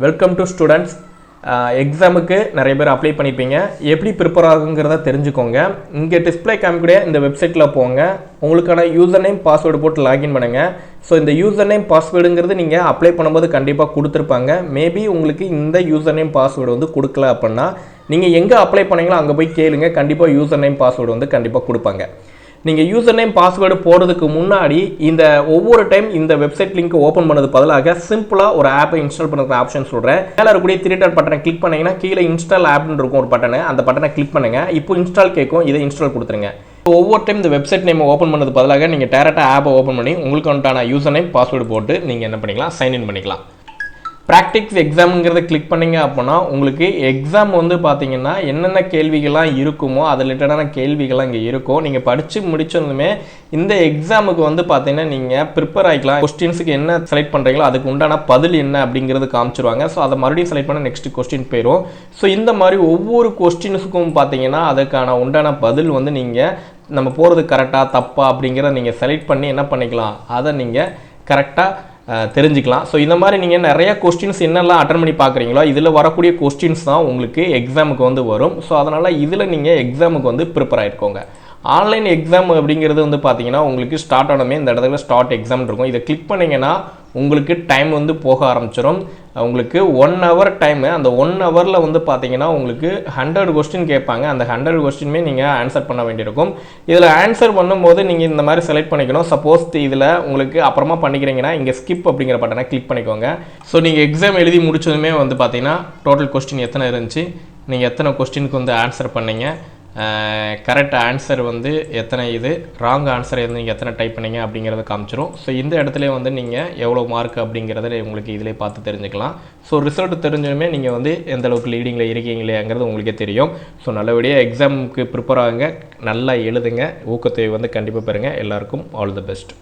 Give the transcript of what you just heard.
Welcome to students. எக்ஸாமுக்கு நிறைய பேர் அப்ளை பண்ணிப்பீங்க. எப்படி ப்ரிப்பேர் ஆகுங்கிறத தெரிஞ்சுக்கோங்க. இங்கே டிஸ்பிளே காமிக்கூடிய இந்த வெப்சைட்டில் போங்க. உங்களுக்கான யூசர் நேம் பாஸ்வேர்டு போட்டு லாகின் பண்ணுங்கள். ஸோ இந்த யூசர் நேம் பாஸ்வேர்டுங்கிறது நீங்கள் அப்ளை பண்ணும்போது கண்டிப்பாக கொடுத்துருப்பாங்க. மேபி உங்களுக்கு இந்த யூசர் நேம் பாஸ்வேர்டு வந்து கொடுக்கல அப்படின்னா நீங்கள் எங்கே அப்ளை பண்ணீங்களோ அங்கே போய் கேளுங்க. கண்டிப்பாக யூசர் நேம் பாஸ்வேர்டு வந்து கண்டிப்பாக கொடுப்பாங்க. நீங்கள் யூசர் நேம் பாஸ்வேர்டு போடுறதுக்கு முன்னாடி இந்த ஒவ்வொரு டைம் இந்த வெப்சைட் லிங்க் ஓப்பன் பண்ணது பதிலாக சிம்பிளாக ஒரு ஆப்பை இன்ஸ்டால் பண்ணுற ஆப்ஷன் சொல்கிறேன். மேலே இருக்கக்கூடிய த்ரீ டாட் பட்டனை கிளிக் பண்ணிங்கன்னா கீழே இன்ஸ்டால் ஆப்னு இருக்கும் ஒரு பட்டனை. அந்த பட்டனை கிளிக் பண்ணுங்கள். இப்போ இன்ஸ்டால் கேட்கும், இதை இன்ஸ்டால் கொடுத்துருங்க. ஒவ்வொரு டைம் இந்த வெப்சைட் நேம் ஓப்பன் பண்ணது பதிலாக நீங்கள் டேரெக்டாக ஆப்பை ஓப்பன் பண்ணி உங்களுக்கு வந்துட்டான யூசர் நேம் பாஸ்வேர்டு போட்டு நீங்கள் என்ன பண்ணிக்கலாம், சைன்இன் பண்ணிக்கலாம். ப்ராக்டிக்ஸ் எக்ஸாமுங்கிறத கிளிக் பண்ணிங்க அப்படின்னா உங்களுக்கு எக்ஸாம் வந்து பார்த்தீங்கன்னா என்னென்ன கேள்விகள்லாம் இருக்குமோ அது ரிலேட்டடான கேள்விகள்லாம் இங்கே இருக்கும். நீங்கள் படித்து முடிச்சதுமே இந்த எக்ஸாமுக்கு வந்து பார்த்தீங்கன்னா நீங்கள் ப்ரிப்பேர் ஆகிக்கலாம். கொஸ்டின்ஸுக்கு என்ன செலக்ட் பண்ணுறீங்களோ அதுக்கு உண்டான பதில் என்ன அப்படிங்கிறது காமிச்சிருவாங்க. ஸோ அதை மறுபடியும் செலக்ட் பண்ண நெக்ஸ்ட் கொஸ்டின் போயிடும். ஸோ இந்த மாதிரி ஒவ்வொரு கொஸ்டின்ஸுக்கும் பார்த்தீங்கன்னா அதுக்கான உண்டான பதில் வந்து நீங்கள் நம்ம போகிறது கரெக்டாக தப்பா அப்படிங்கிறத நீங்கள் செலக்ட் பண்ணி என்ன பண்ணிக்கலாம், அதை நீங்கள் கரெக்டாக தெரிஞ்சுக்கலாம். ஸோ இந்த மாதிரி நீங்கள் நிறைய கொஸ்டின்ஸ் என்னெல்லாம் அட்டன் பண்ணி பார்க்குறீங்களோ இதில் வரக்கூடிய கொஸ்டின்ஸ் தான் உங்களுக்கு எக்ஸாமுக்கு வந்து வரும். ஸோ அதனால் இதில் நீங்கள் எக்ஸாமுக்கு வந்து ப்ரிப்பேர் ஆகிருக்கோங்க. ஆன்லைன் எக்ஸாம் அப்படிங்கிறது வந்து பார்த்தீங்கன்னா உங்களுக்கு ஸ்டார்ட் ஆனமே இந்த இடத்துல ஸ்டார்ட் எக்ஸாம் இருக்கும். இதை கிளிக் பண்ணிங்கன்னா உங்களுக்கு டைம் வந்து போக ஆரம்பிச்சிடும். உங்களுக்கு 1 hour டைமு. அந்த 1 hourல வந்து பார்த்தீங்கன்னா உங்களுக்கு 100 கொஸ்டின் கேட்பாங்க. அந்த 100 கொஸ்டினுமே நீங்கள் ஆன்சர் பண்ண வேண்டியிருக்கும். இதில் ஆன்சர் பண்ணும்போது நீங்கள் இந்த மாதிரி செலக்ட் பண்ணிக்கணும். சப்போஸ் இதில் உங்களுக்கு அப்புறமா பண்ணிக்கிறீங்கன்னா இங்கே ஸ்கிப் அப்படிங்கிற பட்டனை கிளிக் பண்ணிக்கோங்க. ஸோ நீங்கள் எக்ஸாம் எழுதி முடிச்சதுமே வந்து பார்த்தீங்கன்னா டோட்டல் கொஸ்டின் எத்தனை இருந்துச்சு, நீங்கள் எத்தனை கொஸ்டினுக்கு வந்து ஆன்சர் பண்ணீங்க, கரெக்ட் ஆன்சர் வந்து எத்தனை, இது ராங் ஆன்சர் வந்து நீங்கள் எத்தனை டைப் பண்ணீங்க அப்படிங்கிறத காமிச்சிரும். ஸோ இந்த இடத்துல வந்து நீங்கள் எவ்வளோ மார்க் அப்படிங்கிறத உங்களுக்கு இதிலே பார்த்து தெரிஞ்சுக்கலாம். ஸோ ரிசல்ட் தெரிஞ்சதுமே நீங்கள் வந்து எந்த அளவுக்கு லீடிங்கில் இருக்கீங்களேங்கிறது உங்களுக்கே தெரியும். ஸோ நல்லபடியாக எக்ஸாமுக்கு ப்ரிப்பேர் ஆகுங்க, நல்லா எழுதுங்க, ஊக்கத்தை வந்து கண்டிப்பாக பெறுங்க. எல்லாருக்கும் ஆல் தி பெஸ்ட்.